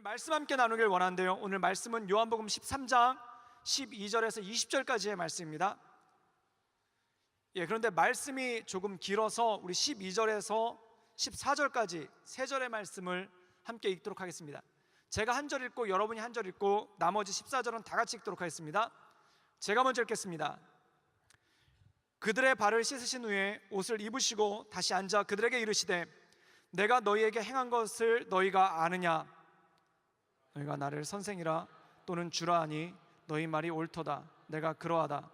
말씀 함께 나누길 원하는데요, 오늘 말씀은 요한복음 13장 12절에서 20절까지의 말씀입니다. 그런데 말씀이 조금 길어서 우리 12절에서 14절까지 세 절의 말씀을 함께 읽도록 하겠습니다. 제가 한 절 읽고 여러분이 한 절 읽고 나머지 14절은 다 같이 읽도록 하겠습니다. 제가 먼저 읽겠습니다. 그들의 발을 씻으신 후에 옷을 입으시고 다시 앉아 그들에게 이르시되 내가 너희에게 행한 것을 너희가 아느냐? 너희가 나를 선생이라 또는 주라 하니 너희 말이 옳도다. 내가 그러하다.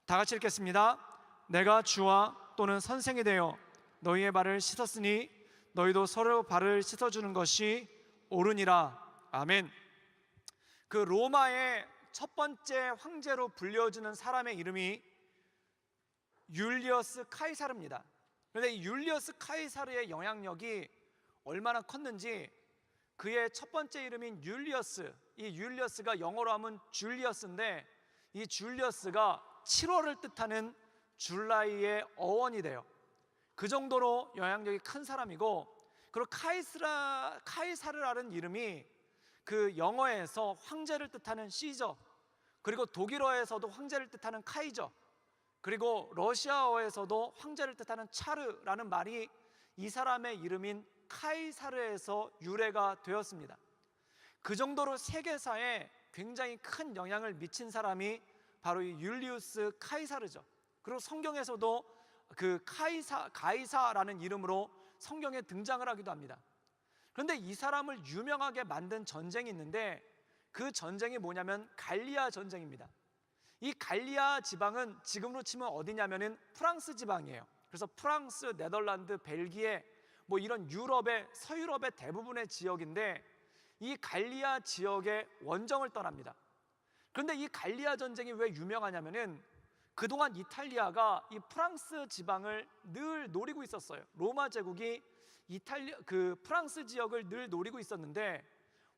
다 같이 읽겠습니다. 내가 주와 또는 선생이 되어 너희의 발을 씻었으니 너희도 서로 발을 씻어주는 것이 옳으니라. 아멘. 그 로마의 첫 번째 황제로 불려지는 사람의 이름이 율리어스 카이사르입니다. 그런데 이 율리어스 카이사르의 영향력이 얼마나 컸는지, 그의 첫 번째 이름인 율리어스, 이 율리어스가 영어로 하면 줄리어스인데, 이 줄리어스가 7월을 뜻하는 줄라이의 어원이 돼요. 그 정도로 영향력이 큰 사람이고, 그리고 카이사르라는 이름이 그 영어에서 황제를 뜻하는 시저, 그리고 독일어에서도 황제를 뜻하는 카이저, 그리고 러시아어에서도 황제를 뜻하는 차르라는 말이 이 사람의 이름인 카이사르에서 유래가 되었습니다. 그 정도로 세계사에 굉장히 큰 영향을 미친 사람이 바로 이 율리우스 카이사르죠. 그리고 성경에서도 그 가이사라는 이름으로 성경에 등장을 하기도 합니다. 그런데 이 사람을 유명하게 만든 전쟁이 있는데, 그 전쟁이 뭐냐면 갈리아 전쟁입니다. 이 갈리아 지방은 지금으로 치면 어디냐면은 프랑스 지방이에요. 그래서 프랑스, 네덜란드, 벨기에 뭐 이런 유럽의 서유럽의 대부분의 지역인데, 이 갈리아 지역의 원정을 떠납니다. 그런데 이 갈리아 전쟁이 왜 유명하냐면은 그동안 이탈리아가 이 프랑스 지방을 늘 노리고 있었어요. 로마 제국이 그 프랑스 지역을 늘 노리고 있었는데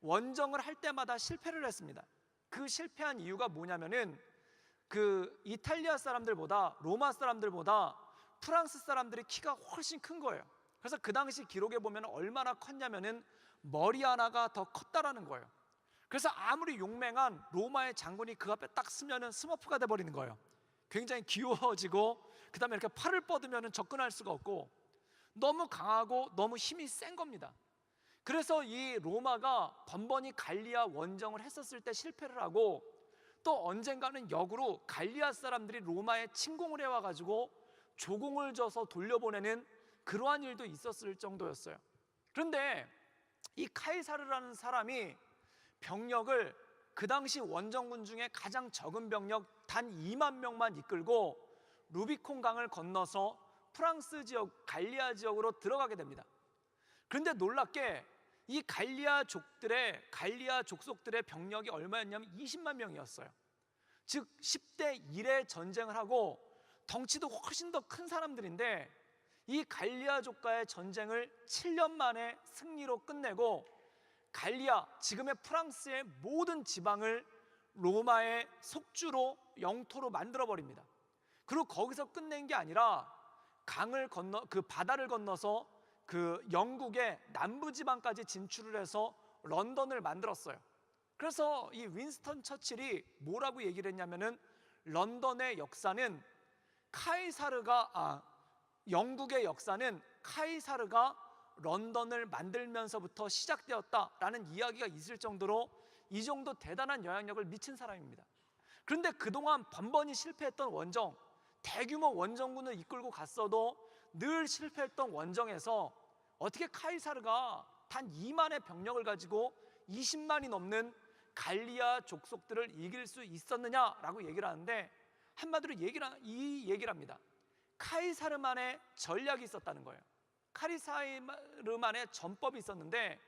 원정을 할 때마다 실패를 했습니다. 그 실패한 이유가 뭐냐면은 그 이탈리아 사람들보다, 로마 사람들보다 프랑스 사람들이 키가 훨씬 큰 거예요. 그래서 그 당시 기록에 보면 얼마나 컸냐면은 머리 하나가 더 컸다라는 거예요. 그래서 아무리 용맹한 로마의 장군이 그 앞에 딱 서면은 스머프가 돼버리는 거예요. 굉장히 귀여워지고, 그 다음에 이렇게 팔을 뻗으면 접근할 수가 없고, 너무 강하고 너무 힘이 센 겁니다. 그래서 이 로마가 번번이 갈리아 원정을 했었을 때 실패를 하고, 또 언젠가는 역으로 갈리아 사람들이 로마에 침공을 해와가지고 조공을 줘서 돌려보내는 그러한 일도 있었을 정도였어요. 그런데 이 카이사르라는 사람이 병력을, 그 당시 원정군 중에 가장 적은 병력 단 2만 명만 이끌고 루비콘 강을 건너서 프랑스 지역, 갈리아 지역으로 들어가게 됩니다. 그런데 놀랍게 이 갈리아 족속들의 병력이 얼마였냐면 20만 명이었어요. 즉 10대 1의 전쟁을 하고 덩치도 훨씬 더 큰 사람들인데, 이 갈리아족과의 전쟁을 7년 만에 승리로 끝내고 갈리아, 지금의 프랑스의 모든 지방을 로마의 속주로, 영토로 만들어버립니다. 그리고 거기서 끝낸 게 아니라 강을 건너, 그 바다를 건너서 그 영국의 남부지방까지 진출을 해서 런던을 만들었어요. 그래서 이 윈스턴 처칠이 뭐라고 얘기를 했냐면은 런던의 역사는 영국의 역사는 카이사르가 런던을 만들면서부터 시작되었다라는 이야기가 있을 정도로 이 정도 대단한 영향력을 미친 사람입니다. 그런데 그동안 번번이 실패했던 원정, 대규모 원정군을 이끌고 갔어도 늘 실패했던 원정에서 어떻게 카이사르가 단 2만의 병력을 가지고 20만이 넘는 갈리아 족속들을 이길 수 있었느냐라고 얘기를 하는데, 한마디로 이 얘기를 합니다. 카이사르만의 전략이 있었다는 거예요. 카이사르만의 전법이 있었는데,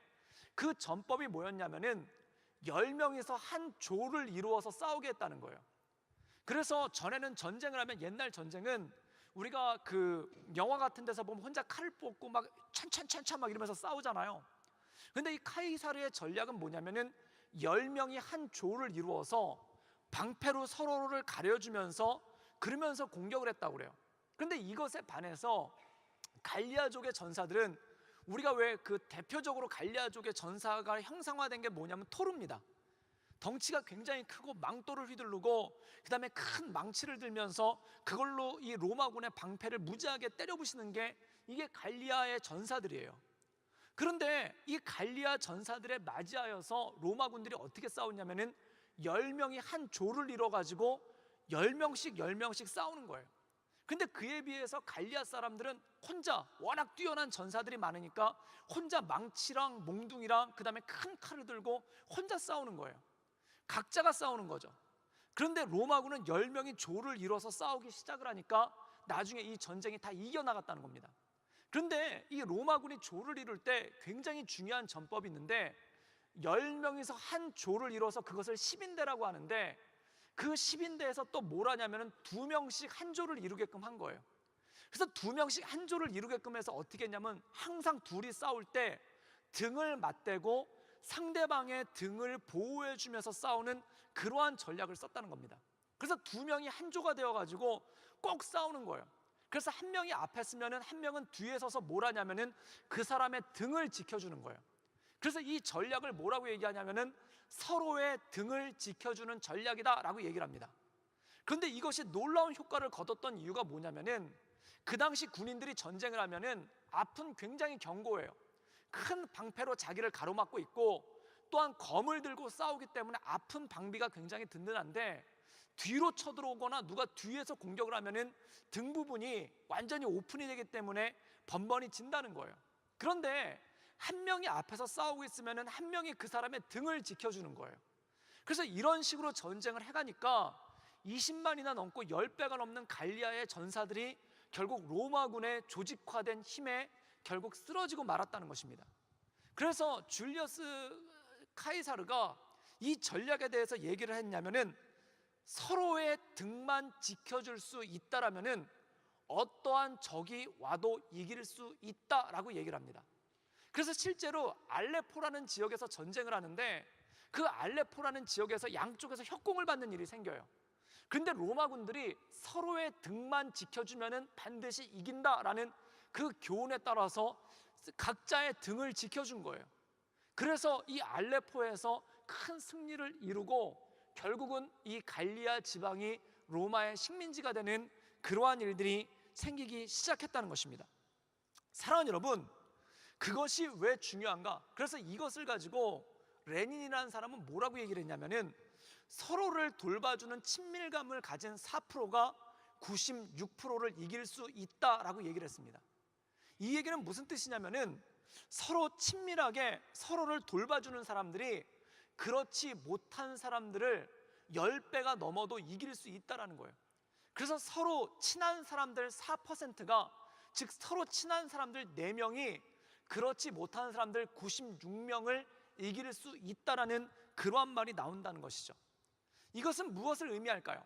그 전법이 뭐였냐면은 10명이서 한 조를 이루어서 싸우게 했다는 거예요. 그래서 전에는 전쟁을 하면, 옛날 전쟁은 우리가 그 영화 같은 데서 보면 혼자 칼을 뽑고 막 찬찬찬찬 막 이러면서 싸우잖아요. 근데 이 카이사르의 전략은 뭐냐면은 10명이 한 조를 이루어서 방패로 서로를 가려주면서 그러면서 공격을 했다고 그래요. 그런데 이것에 반해서 갈리아족의 전사들은 우리가 왜 그 대표적으로 갈리아족의 전사가 형상화된 게 뭐냐면 토르입니다. 덩치가 굉장히 크고 망토를 휘두르고 그다음에 큰 망치를 들면서 그걸로 이 로마군의 방패를 무지하게 때려 부시는 게 이게 갈리아의 전사들이에요. 그런데 이 갈리아 전사들에 맞이하여서 로마군들이 어떻게 싸웠냐면은 10명이 한 조를 이뤄 가지고 10명씩 싸우는 거예요. 근데 그에 비해서 갈리아 사람들은 혼자 워낙 뛰어난 전사들이 많으니까 혼자 망치랑 몽둥이랑 그다음에 큰 칼을 들고 혼자 싸우는 거예요. 각자가 싸우는 거죠. 그런데 로마군은 10명이 조를 이뤄서 싸우기 시작을 하니까 나중에 이 전쟁이 다 이겨나갔다는 겁니다. 그런데 이 로마군이 조를 이룰 때 굉장히 중요한 전법이 있는데 10명이서 한 조를 이뤄서 그것을 10인대라고 하는데 그 10인대에서 또 뭘 하냐면 2명씩 한 조를 이루게끔 한 거예요. 그래서 2명씩 한 조를 이루게끔 해서 어떻게 했냐면 항상 둘이 싸울 때 등을 맞대고 상대방의 등을 보호해 주면서 싸우는 그러한 전략을 썼다는 겁니다. 그래서 2명이 한 조가 되어가지고 꼭 싸우는 거예요. 그래서 한 명이 앞에 서면은 한 명은 뒤에 서서 뭘 하냐면은 그 사람의 등을 지켜주는 거예요. 그래서 이 전략을 뭐라고 얘기하냐면은 서로의 등을 지켜주는 전략이다라고 얘기를 합니다. 그런데 이것이 놀라운 효과를 거뒀던 이유가 뭐냐면은 그 당시 군인들이 전쟁을 하면은 앞은 굉장히 견고해요. 큰 방패로 자기를 가로막고 있고 또한 검을 들고 싸우기 때문에 앞은 방비가 굉장히 든든한데 뒤로 쳐들어오거나 누가 뒤에서 공격을 하면은 등 부분이 완전히 오픈이 되기 때문에 번번이 진다는 거예요. 그런데 한 명이 앞에서 싸우고 있으면은 한 명이 그 사람의 등을 지켜주는 거예요. 그래서 이런 식으로 전쟁을 해가니까 20만이나 넘고 10배가 넘는 갈리아의 전사들이 결국 로마군의 조직화된 힘에 결국 쓰러지고 말았다는 것입니다. 그래서 줄리어스 카이사르가 이 전략에 대해서 얘기를 했냐면은 서로의 등만 지켜줄 수 있다라면은 어떠한 적이 와도 이길 수 있다라고 얘기를 합니다. 그래서 실제로 알레포라는 지역에서 전쟁을 하는데 그 알레포라는 지역에서 양쪽에서 협공을 받는 일이 생겨요. 근데 로마군들이 서로의 등만 지켜주면은 반드시 이긴다라는 그 교훈에 따라서 각자의 등을 지켜준 거예요. 그래서 이 알레포에서 큰 승리를 이루고 결국은 이 갈리아 지방이 로마의 식민지가 되는 그러한 일들이 생기기 시작했다는 것입니다. 사랑하는 여러분, 그것이 왜 중요한가? 그래서 이것을 가지고 레닌이라는 사람은 뭐라고 얘기를 했냐면은 서로를 돌봐주는 친밀감을 가진 4%가 96%를 이길 수 있다라고 얘기를 했습니다. 이 얘기는 무슨 뜻이냐면은 서로 친밀하게 서로를 돌봐주는 사람들이 그렇지 못한 사람들을 10배가 넘어도 이길 수 있다라는 거예요. 그래서 서로 친한 사람들 4%가 즉 서로 친한 사람들 4명이 그렇지 못한 사람들 96명을 이길 수 있다라는 그러한 말이 나온다는 것이죠. 이것은 무엇을 의미할까요?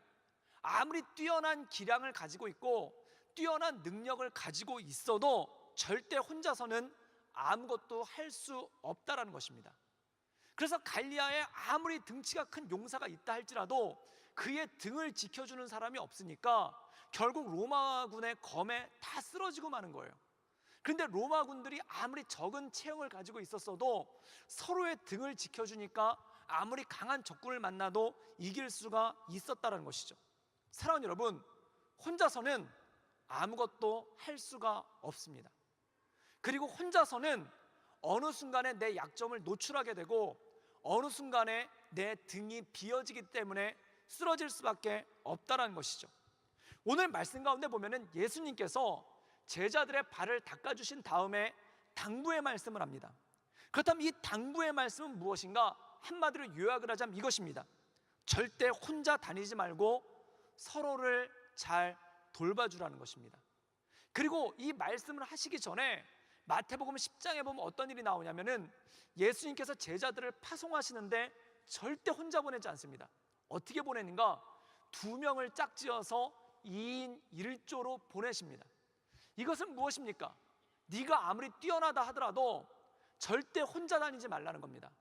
아무리 뛰어난 기량을 가지고 있고 뛰어난 능력을 가지고 있어도 절대 혼자서는 아무것도 할 수 없다라는 것입니다. 그래서 갈리아에 아무리 등치가 큰 용사가 있다 할지라도 그의 등을 지켜주는 사람이 없으니까 결국 로마군의 검에 다 쓰러지고 마는 거예요. 그런데 로마군들이 아무리 적은 체형을 가지고 있었어도 서로의 등을 지켜주니까 아무리 강한 적군을 만나도 이길 수가 있었다는 것이죠. 사랑하는 여러분, 혼자서는 아무것도 할 수가 없습니다. 그리고 혼자서는 어느 순간에 내 약점을 노출하게 되고 어느 순간에 내 등이 비어지기 때문에 쓰러질 수밖에 없다는 것이죠. 오늘 말씀 가운데 보면은 예수님께서 제자들의 발을 닦아주신 다음에 당부의 말씀을 합니다. 그렇다면 이 당부의 말씀은 무엇인가? 한마디로 요약을 하자면 이것입니다. 절대 혼자 다니지 말고 서로를 잘 돌봐주라는 것입니다. 그리고 이 말씀을 하시기 전에 마태복음 10장에 보면 어떤 일이 나오냐면은 예수님께서 제자들을 파송하시는데 절대 혼자 보내지 않습니다. 어떻게 보내는가? 2명을 짝지어서 2인 1조로 보내십니다. 이것은 무엇입니까? 네가 아무리 뛰어나다 하더라도 절대 혼자 다니지 말라는 겁니다.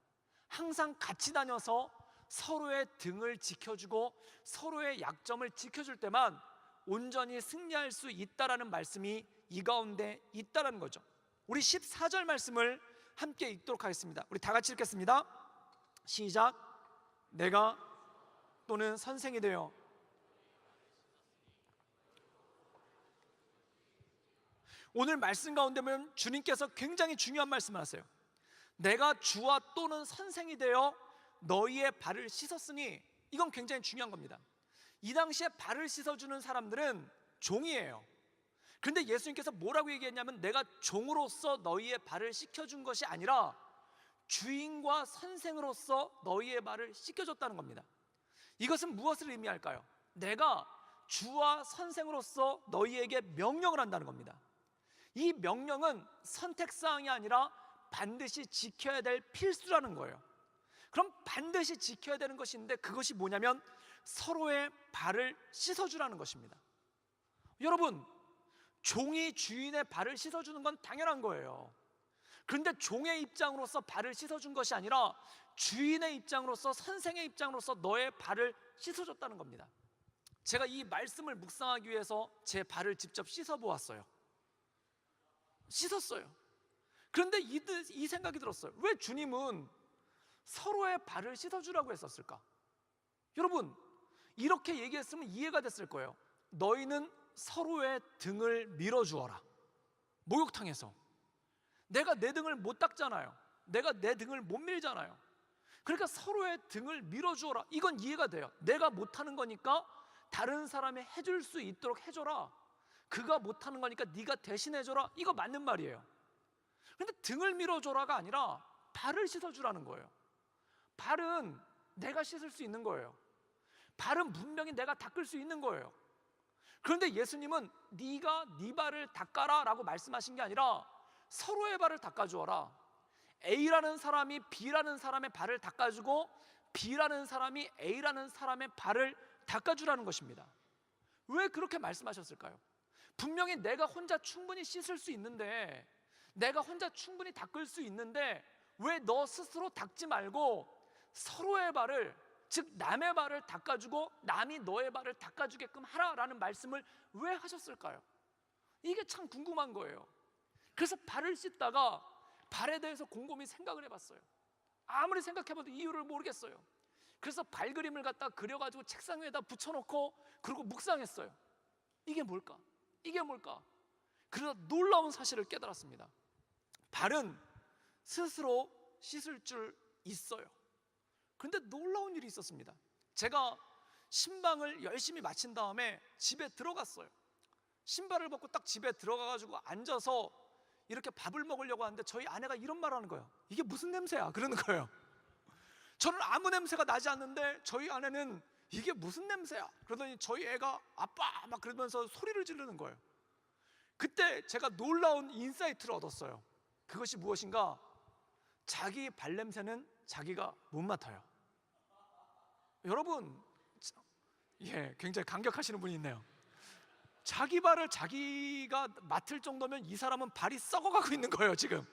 항상 같이 다녀서 서로의 등을 지켜주고 서로의 약점을 지켜줄 때만 온전히 승리할 수 있다라는 말씀이 이 가운데 있다라는 거죠. 우리 14절 말씀을 함께 읽도록 하겠습니다. 우리 다 같이 읽겠습니다. 시작. 내가 또는 선생이 되어. 오늘 말씀 가운데 보면 주님께서 굉장히 중요한 말씀을 하세요. 내가 주와 또는 선생이 되어 너희의 발을 씻었으니, 이건 굉장히 중요한 겁니다. 이 당시에 발을 씻어주는 사람들은 종이에요. 그런데 예수님께서 뭐라고 얘기했냐면 내가 종으로서 너희의 발을 씻겨준 것이 아니라 주인과 선생으로서 너희의 발을 씻겨줬다는 겁니다. 이것은 무엇을 의미할까요? 내가 주와 선생으로서 너희에게 명령을 한다는 겁니다. 이 명령은 선택사항이 아니라 반드시 지켜야 될 필수라는 거예요. 그럼 반드시 지켜야 되는 것이 있는데 그것이 뭐냐면 서로의 발을 씻어주라는 것입니다. 여러분, 종이 주인의 발을 씻어주는 건 당연한 거예요. 그런데 종의 입장으로서 발을 씻어준 것이 아니라 주인의 입장으로서, 선생의 입장으로서 너의 발을 씻어줬다는 겁니다. 제가 이 말씀을 묵상하기 위해서 제 발을 직접 씻어보았어요. 씻었어요. 그런데 이 생각이 들었어요. 왜 주님은 서로의 발을 씻어주라고 했었을까? 여러분, 이렇게 얘기했으면 이해가 됐을 거예요. 너희는 서로의 등을 밀어주어라. 목욕탕에서 내가 내 등을 못 닦잖아요. 내가 내 등을 못 밀잖아요. 그러니까 서로의 등을 밀어주어라. 이건 이해가 돼요. 내가 못하는 거니까 다른 사람이 해줄 수 있도록 해줘라. 그가 못하는 거니까 네가 대신해줘라. 이거 맞는 말이에요. 그런데 등을 밀어줘라가 아니라 발을 씻어주라는 거예요. 발은 내가 씻을 수 있는 거예요. 발은 분명히 내가 닦을 수 있는 거예요. 그런데 예수님은 네가 네 발을 닦아라 라고 말씀하신 게 아니라 서로의 발을 닦아주어라. A라는 사람이 B라는 사람의 발을 닦아주고 B라는 사람이 A라는 사람의 발을 닦아주라는 것입니다. 왜 그렇게 말씀하셨을까요? 분명히 내가 혼자 충분히 씻을 수 있는데, 내가 혼자 충분히 닦을 수 있는데 왜 너 스스로 닦지 말고 서로의 발을, 즉 남의 발을 닦아주고 남이 너의 발을 닦아주게끔 하라라는 말씀을 왜 하셨을까요? 이게 참 궁금한 거예요. 그래서 발을 씻다가 발에 대해서 곰곰이 생각을 해봤어요. 아무리 생각해봐도 이유를 모르겠어요. 그래서 발그림을 갖다 그려가지고 책상 위에다 붙여놓고 그리고 묵상했어요. 이게 뭘까? 이게 뭘까? 그러다 놀라운 사실을 깨달았습니다. 발은 스스로 씻을 줄 있어요. 그런데 놀라운 일이 있었습니다. 제가 신방을 열심히 마친 다음에 집에 들어갔어요. 신발을 벗고 딱 집에 들어가가지고 앉아서 이렇게 밥을 먹으려고 하는데 저희 아내가 이런 말을 하는 거예요. 이게 무슨 냄새야? 그러는 거예요. 저는 아무 냄새가 나지 않는데 저희 아내는 이게 무슨 냄새야? 그러더니 저희 애가 아빠 막 그러면서 소리를 지르는 거예요. 그때 제가 놀라운 인사이트를 얻었어요. 그것이 무엇인가? 자기 발냄새는 자기가 못 맡아요. 여러분, 굉장히 감격하시는 분이 있네요. 자기 발을 자기가 맡을 정도면 이 사람은 발이 썩어가고 있는 거예요. 지금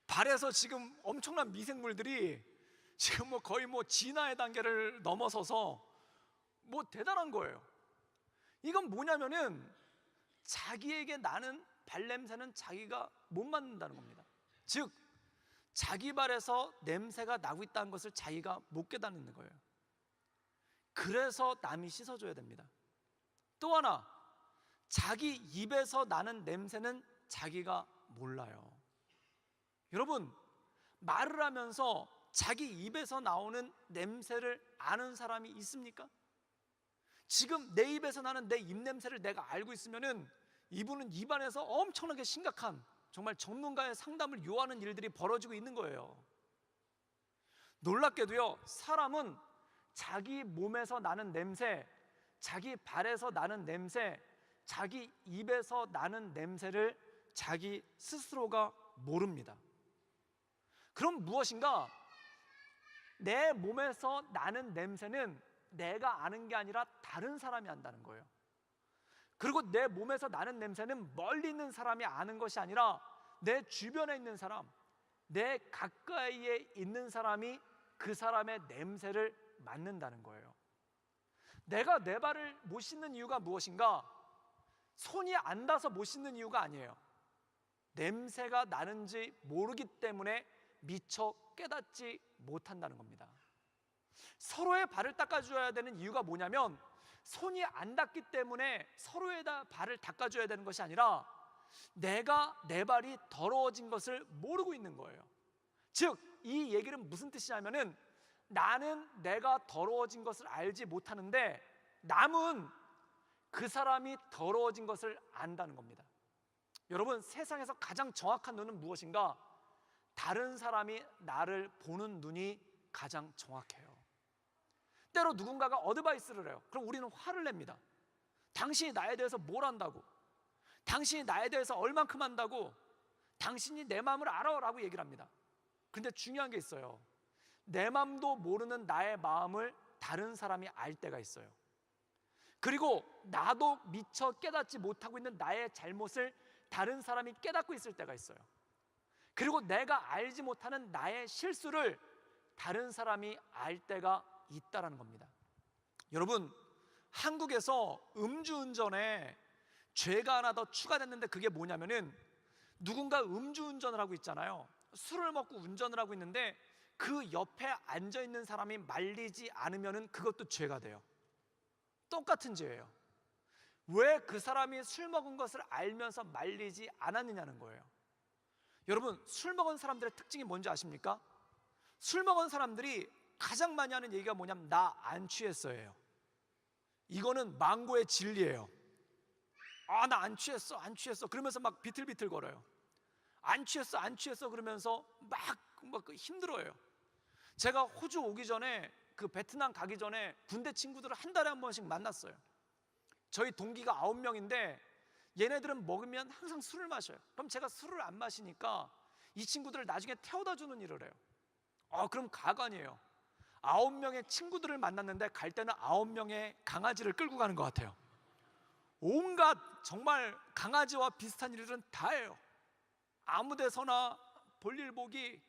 발에서 지금 엄청난 미생물들이 지금 거의 진화의 단계를 넘어서서 대단한 거예요. 이건 뭐냐면은 자기에게 나는 발냄새는 자기가 못 맡는다는 겁니다. 즉 자기 발에서 냄새가 나고 있다는 것을 자기가 못 깨닫는 거예요. 그래서 남이 씻어줘야 됩니다. 또 하나, 자기 입에서 나는 냄새는 자기가 몰라요. 여러분, 말을 하면서 자기 입에서 나오는 냄새를 아는 사람이 있습니까? 지금 내 입에서 나는 내 입냄새를 내가 알고 있으면은 이분은 입안에서 엄청나게 심각한, 정말 전문가의 상담을 요하는 일들이 벌어지고 있는 거예요. 놀랍게도요, 사람은 자기 몸에서 나는 냄새, 자기 발에서 나는 냄새, 자기 입에서 나는 냄새를 자기 스스로가 모릅니다. 그럼 무엇인가? 내 몸에서 나는 냄새는 내가 아는 게 아니라 다른 사람이 안다는 거예요. 그리고 내 몸에서 나는 냄새는 멀리 있는 사람이 아는 것이 아니라 내 주변에 있는 사람, 내 가까이에 있는 사람이 그 사람의 냄새를 맡는다는 거예요. 내가 내 발을 못 씻는 이유가 무엇인가? 손이 안 닿아서 못 씻는 이유가 아니에요. 냄새가 나는지 모르기 때문에 미처 깨닫지 못한다는 겁니다. 서로의 발을 닦아줘야 되는 이유가 뭐냐면 손이 안 닿기 때문에 서로에다 발을 닦아줘야 되는 것이 아니라 내가 내 발이 더러워진 것을 모르고 있는 거예요. 즉, 이 얘기는 무슨 뜻이냐면은 나는 내가 더러워진 것을 알지 못하는데 남은 그 사람이 더러워진 것을 안다는 겁니다. 여러분, 세상에서 가장 정확한 눈은 무엇인가? 다른 사람이 나를 보는 눈이 가장 정확해요. 때로 누군가가 어드바이스를 해요. 그럼 우리는 화를 냅니다. 당신이 나에 대해서 뭘 안다고? 당신이 나에 대해서 얼만큼 안다고? 당신이 내 마음을 알아 라고 얘기를 합니다. 근데 중요한 게 있어요. 내 마음도 모르는 나의 마음을 다른 사람이 알 때가 있어요. 그리고 나도 미처 깨닫지 못하고 있는 나의 잘못을 다른 사람이 깨닫고 있을 때가 있어요. 그리고 내가 알지 못하는 나의 실수를 다른 사람이 알 때가 있다라는 겁니다. 여러분, 한국에서 음주운전에 죄가 하나 더 추가됐는데 그게 뭐냐면은 누군가 음주운전을 하고 있잖아요. 술을 먹고 운전을 하고 있는데 그 옆에 앉아있는 사람이 말리지 않으면은 그것도 죄가 돼요. 똑같은 죄예요. 왜 그 사람이 술 먹은 것을 알면서 말리지 않았느냐는 거예요. 여러분, 술 먹은 사람들의 특징이 뭔지 아십니까? 술 먹은 사람들이 가장 많이 하는 얘기가 뭐냐면 나 안 취했어예요. 이거는 망고의 진리예요. 아, 나 안 취했어, 안 취했어. 그러면서 막 비틀비틀 걸어요. 안 취했어, 안 취했어. 그러면서 막 힘들어요. 제가 호주 오기 전에 그 베트남 가기 전에 군대 친구들을 한 달에 한 번씩 만났어요. 저희 동기가 9명인데 얘네들은 먹으면 항상 술을 마셔요. 그럼 제가 술을 안 마시니까 이 친구들을 나중에 태워다 주는 일을 해요. 그럼 가관이에요. 9명의 친구들을 만났는데 갈 때는 9명의 강아지를 끌고 가는 것 같아요. 온갖 정말 강아지와 비슷한 일들은 다 해요. 아무 데서나 볼일 보기,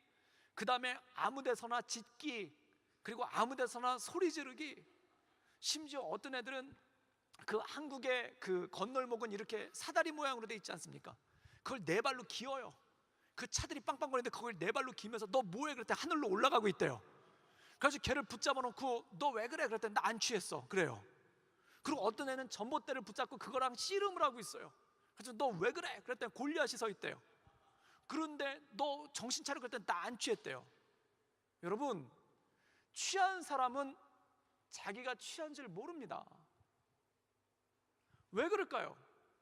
그 다음에 아무 데서나 짖기, 그리고 아무 데서나 소리 지르기. 심지어 어떤 애들은 그 한국의 그 건널목은 이렇게 사다리 모양으로 돼 있지 않습니까? 그걸 네 발로 기어요. 그 차들이 빵빵거리는데 그걸 네 발로 기면서 너 뭐해? 그랬더니 하늘로 올라가고 있대요. 그래서 걔를 붙잡아 놓고 너 왜 그래? 그랬더니 나 안 취했어. 그래요. 그리고 어떤 애는 전봇대를 붙잡고 그거랑 씨름을 하고 있어요. 그래서 너 왜 그래? 그랬더니 골리앗이 서 있대요. 그런데 너 정신 차려? 그랬더니 나 안 취했대요. 여러분, 취한 사람은 자기가 취한 줄 모릅니다. 왜 그럴까요?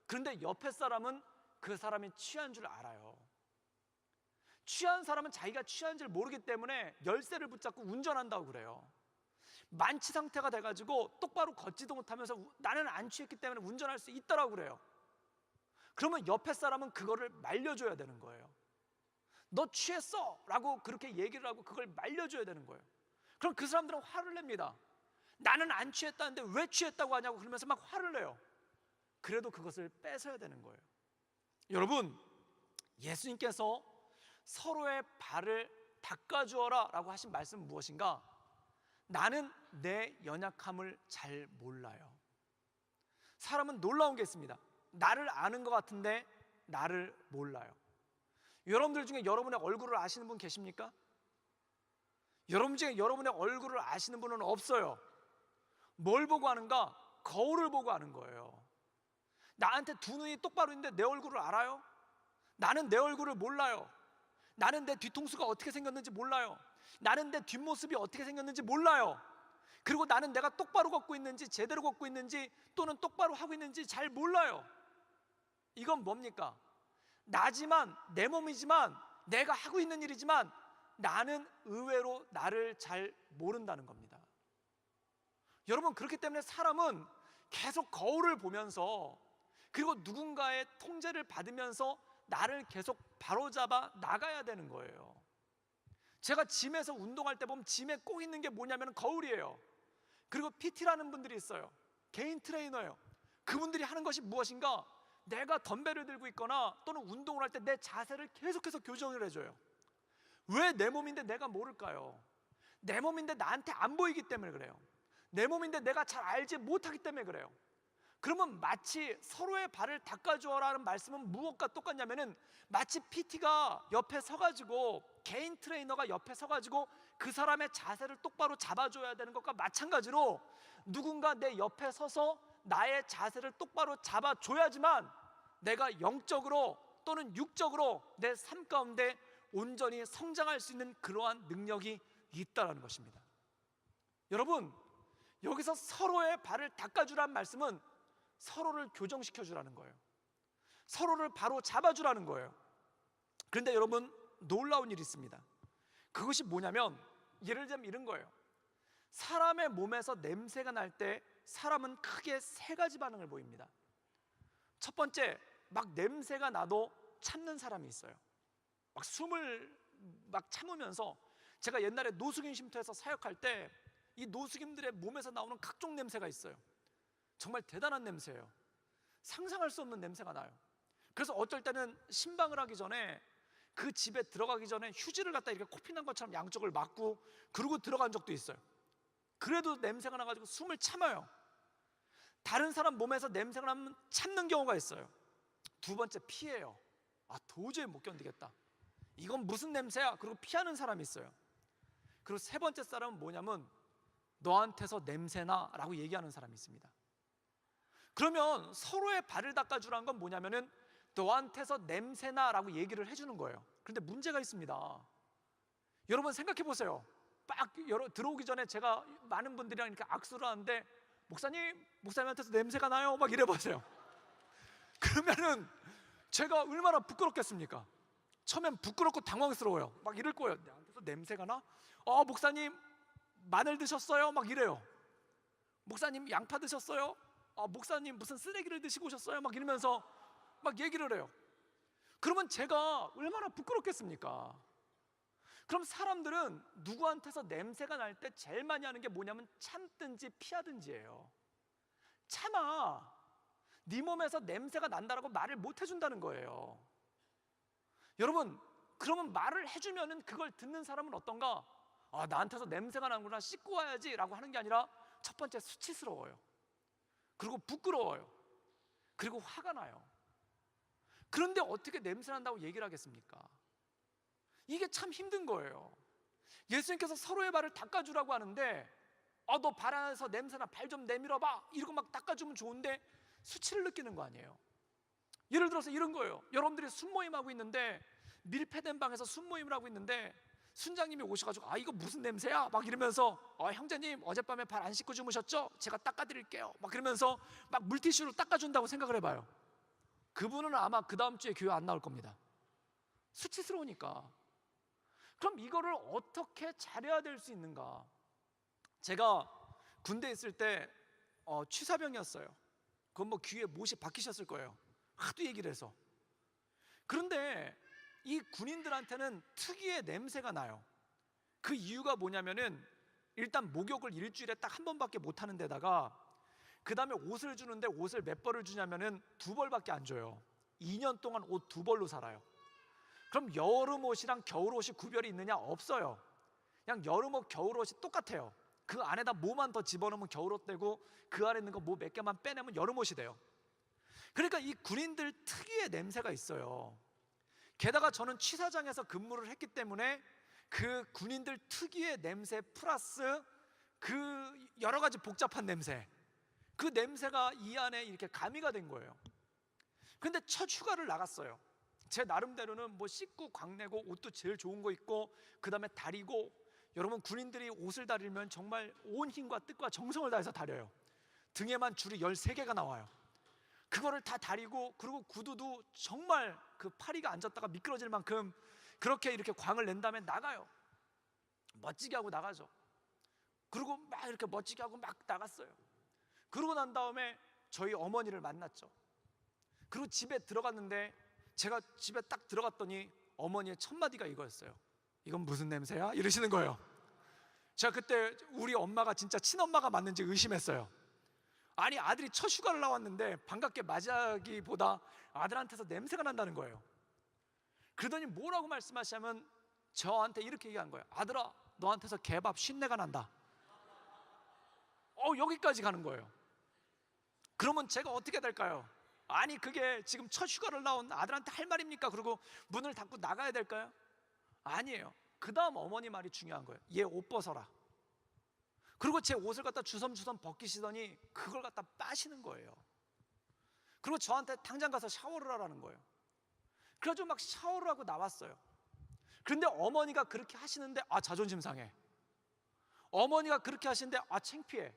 그런데 옆에 사람은 그 사람이 취한 줄 알아요. 취한 사람은 자기가 취한 줄 모르기 때문에 열쇠를 붙잡고 운전한다고 그래요. 만취 상태가 돼가지고 똑바로 걷지도 못하면서 나는 안 취했기 때문에 운전할 수 있다라고 그래요. 그러면 옆에 사람은 그거를 말려줘야 되는 거예요. 너 취했어 라고 그렇게 얘기를 하고 그걸 말려줘야 되는 거예요. 그럼 그 사람들은 화를 냅니다. 나는 안 취했다는데 왜 취했다고 하냐고 그러면서 막 화를 내요. 그래도 그것을 뺏어야 되는 거예요. 여러분, 예수님께서 서로의 발을 닦아주어라 라고 하신 말씀은 무엇인가? 나는 내 연약함을 잘 몰라요. 사람은 놀라운 게 있습니다. 나를 아는 것 같은데 나를 몰라요. 여러분들 중에 여러분의 얼굴을 아시는 분 계십니까? 여러분 중에 여러분의 얼굴을 아시는 분은 없어요. 뭘 보고 아는가? 거울을 보고 아는 거예요. 나한테 두 눈이 똑바로 있는데 내 얼굴을 알아요? 나는 내 얼굴을 몰라요. 나는 내 뒤통수가 어떻게 생겼는지 몰라요. 나는 내 뒷모습이 어떻게 생겼는지 몰라요. 그리고 나는 내가 똑바로 걷고 있는지 제대로 걷고 있는지 또는 똑바로 하고 있는지 잘 몰라요. 이건 뭡니까? 나지만, 내 몸이지만, 내가 하고 있는 일이지만 나는 의외로 나를 잘 모른다는 겁니다. 여러분, 그렇기 때문에 사람은 계속 거울을 보면서 그리고 누군가의 통제를 받으면서 나를 계속 바로잡아 나가야 되는 거예요. 제가 짐에서 운동할 때 보면 짐에 꼭 있는 게 뭐냐면 거울이에요. 그리고 PT라는 분들이 있어요. 개인 트레이너예요. 그분들이 하는 것이 무엇인가? 내가 덤벨을 들고 있거나 또는 운동을 할 때 내 자세를 계속해서 교정을 해줘요. 왜 내 몸인데 내가 모를까요? 내 몸인데 나한테 안 보이기 때문에 그래요. 내 몸인데 내가 잘 알지 못하기 때문에 그래요. 그러면 마치 서로의 발을 닦아주어라는 말씀은 무엇과 똑같냐면은 마치 PT가 옆에 서가지고, 개인 트레이너가 옆에 서가지고 그 사람의 자세를 똑바로 잡아줘야 되는 것과 마찬가지로 누군가 내 옆에 서서 나의 자세를 똑바로 잡아줘야지만 내가 영적으로 또는 육적으로 내 삶 가운데 온전히 성장할 수 있는 그러한 능력이 있다는 것입니다. 여러분, 여기서 서로의 발을 닦아주라는 말씀은 서로를 교정시켜주라는 거예요. 서로를 바로 잡아주라는 거예요. 그런데 여러분, 놀라운 일이 있습니다. 그것이 뭐냐면, 예를 들면 이런 거예요. 사람의 몸에서 냄새가 날 때 사람은 크게 세 가지 반응을 보입니다. 첫 번째, 막 냄새가 나도 참는 사람이 있어요. 막 숨을 막 참으면서, 제가 옛날에 노숙인 쉼터에서 사역할 때 이 노숙인들의 몸에서 나오는 각종 냄새가 있어요. 정말 대단한 냄새예요. 상상할 수 없는 냄새가 나요. 그래서 어떨 때는 신방을 하기 전에, 그 집에 들어가기 전에 휴지를 갖다 이렇게 코피 난 것처럼 양쪽을 막고 그러고 들어간 적도 있어요. 그래도 냄새가 나가지고 숨을 참아요. 다른 사람 몸에서 냄새가 나면 참는 경우가 있어요. 두 번째, 피해요. 도저히 못 견디겠다, 이건 무슨 냄새야, 그리고 피하는 사람이 있어요. 그리고 세 번째 사람은 뭐냐면, 너한테서 냄새나 라고 얘기하는 사람이 있습니다. 그러면 서로의 발을 닦아주라는 건 뭐냐면은 너한테서 냄새나 라고 얘기를 해주는 거예요. 그런데 문제가 있습니다. 여러분 생각해 보세요. 막 들어오기 전에 제가 많은 분들이랑 이렇게 악수를 하는데, 목사님한테서 냄새가 나요, 막 이래 보세요. 그러면은 제가 얼마나 부끄럽겠습니까? 처음엔 부끄럽고 당황스러워요. 막 이럴 거예요. 내한테서 냄새가 나? 목사님 마늘 드셨어요? 막 이래요. 목사님 양파 드셨어요? 목사님 무슨 쓰레기를 드시고 오셨어요? 막 이러면서 막 얘기를 해요. 그러면 제가 얼마나 부끄럽겠습니까? 그럼 사람들은 누구한테서 냄새가 날 때 제일 많이 하는 게 뭐냐면 참든지 피하든지예요. 참아. 네 몸에서 냄새가 난다라고 말을 못 해준다는 거예요. 여러분, 그러면 말을 해주면은 그걸 듣는 사람은 어떤가? 나한테서 냄새가 나는구나, 씻고 와야지 라고 하는 게 아니라, 첫 번째 수치스러워요. 그리고 부끄러워요. 그리고 화가 나요. 그런데 어떻게 냄새 난다고 얘기를 하겠습니까? 이게 참 힘든 거예요. 예수님께서 서로의 발을 닦아주라고 하는데, 너 발 안에서 냄새나, 발 좀 내밀어봐, 이러고 막 닦아주면 좋은데 수치를 느끼는 거 아니에요. 예를 들어서 이런 거예요. 여러분들이 순모임하고 있는데, 밀폐된 방에서 순모임을 하고 있는데 순장님이 오셔가지고 이거 무슨 냄새야? 막 이러면서 형제님 어젯밤에 발 안 씻고 주무셨죠? 제가 닦아드릴게요. 막 그러면서 막 물티슈로 닦아준다고 생각을 해봐요. 그분은 아마 그 다음 주에 교회 안 나올 겁니다. 수치스러우니까. 그럼 이거를 어떻게 잘해야 될 수 있는가? 제가 군대에 있을 때 취사병이었어요. 그건 뭐 귀에 못이 박히셨을 거예요. 하도 얘기를 해서. 그런데 이 군인들한테는 특유의 냄새가 나요. 그 이유가 뭐냐면은, 일단 목욕을 일주일에 딱 한 번밖에 못 하는 데다가, 그 다음에 옷을 주는데 옷을 몇 벌을 주냐면은 2벌밖에 안 줘요. 2년 동안 옷 2벌로 살아요. 그럼 여름 옷이랑 겨울 옷이 구별이 있느냐? 없어요. 그냥 여름 옷, 겨울 옷이 똑같아요. 그 안에다 뭐만 더 집어넣으면 겨울 옷 되고, 그 안에 있는 거 뭐 몇 개만 빼내면 여름 옷이 돼요. 그러니까 이 군인들 특유의 냄새가 있어요. 게다가 저는 취사장에서 근무를 했기 때문에 그 군인들 특유의 냄새 플러스 그 여러 가지 복잡한 냄새, 그 냄새가 이 안에 이렇게 가미가 된 거예요. 근데 첫 휴가를 나갔어요. 제 나름대로는 뭐 씻고 광내고 옷도 제일 좋은 거 입고, 그 다음에 다리고, 여러분 군인들이 옷을 다리면 정말 온 힘과 뜻과 정성을 다해서 다려요. 등에만 줄이 13개가 나와요. 그거를 다 다리고, 그리고 구두도 정말 그 파리가 앉았다가 미끄러질 만큼 그렇게 이렇게 광을 낸 다음에 나가요. 멋지게 하고 나가죠. 그리고 막 이렇게 멋지게 하고 막 나갔어요. 그러고 난 다음에 저희 어머니를 만났죠. 그리고 집에 들어갔는데, 제가 집에 딱 들어갔더니 어머니의 첫 마디가 이거였어요. 이건 무슨 냄새야? 이러시는 거예요. 제가 그때 우리 엄마가 진짜 친엄마가 맞는지 의심했어요. 아니, 아들이 첫 휴가를 나왔는데 반갑게 맞이하기보다 아들한테서 냄새가 난다는 거예요. 그러더니 뭐라고 말씀하시냐면, 저한테 이렇게 얘기한 거예요. 아들아, 너한테서 개밥 쉰내가 난다. 여기까지 가는 거예요. 그러면 제가 어떻게 될까요? 아니 그게 지금 첫 휴가를 나온 아들한테 할 말입니까? 그리고 문을 닫고 나가야 될까요? 아니에요. 그 다음 어머니 말이 중요한 거예요. 얘 옷 벗어라. 그리고 제 옷을 갖다 주섬주섬 벗기시더니 그걸 갖다 빠시는 거예요. 그리고 저한테 당장 가서 샤워를 하라는 거예요. 그래가지고 막 샤워를 하고 나왔어요. 그런데 어머니가 그렇게 하시는데 자존심 상해. 어머니가 그렇게 하시는데 창피해.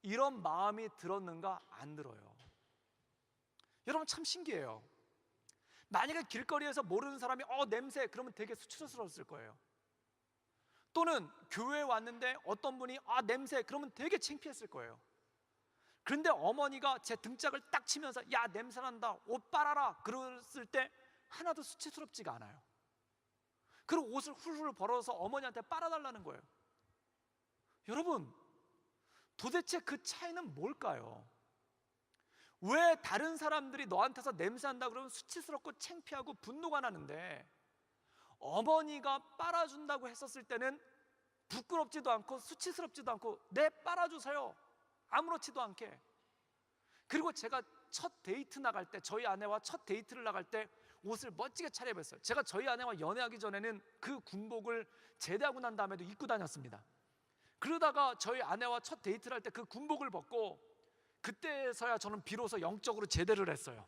이런 마음이 들었는가? 안 들어요. 여러분 참 신기해요. 만약에 길거리에서 모르는 사람이 냄새 그러면 되게 수치스러웠을 거예요. 또는 교회에 왔는데 어떤 분이 냄새 그러면 되게 창피했을 거예요. 그런데 어머니가 제 등짝을 딱 치면서 야 냄새난다 옷 빨아라 그랬을 때 하나도 수치스럽지가 않아요. 그리고 옷을 훌훌 벌어서 어머니한테 빨아달라는 거예요. 여러분 도대체 그 차이는 뭘까요? 왜 다른 사람들이 너한테서 냄새난다 그러면 수치스럽고 창피하고 분노가 나는데 어머니가 빨아준다고 했었을 때는 부끄럽지도 않고 수치스럽지도 않고 네 빨아주세요 아무렇지도 않게. 그리고 제가 첫 데이트 나갈 때 저희 아내와 첫 데이트를 나갈 때 옷을 멋지게 차려입었어요. 제가 저희 아내와 연애하기 전에는 그 군복을 제대하고 난 다음에도 입고 다녔습니다. 그러다가 저희 아내와 첫 데이트를 할 때 그 군복을 벗고 그때서야 저는 비로소 영적으로 제대를 했어요.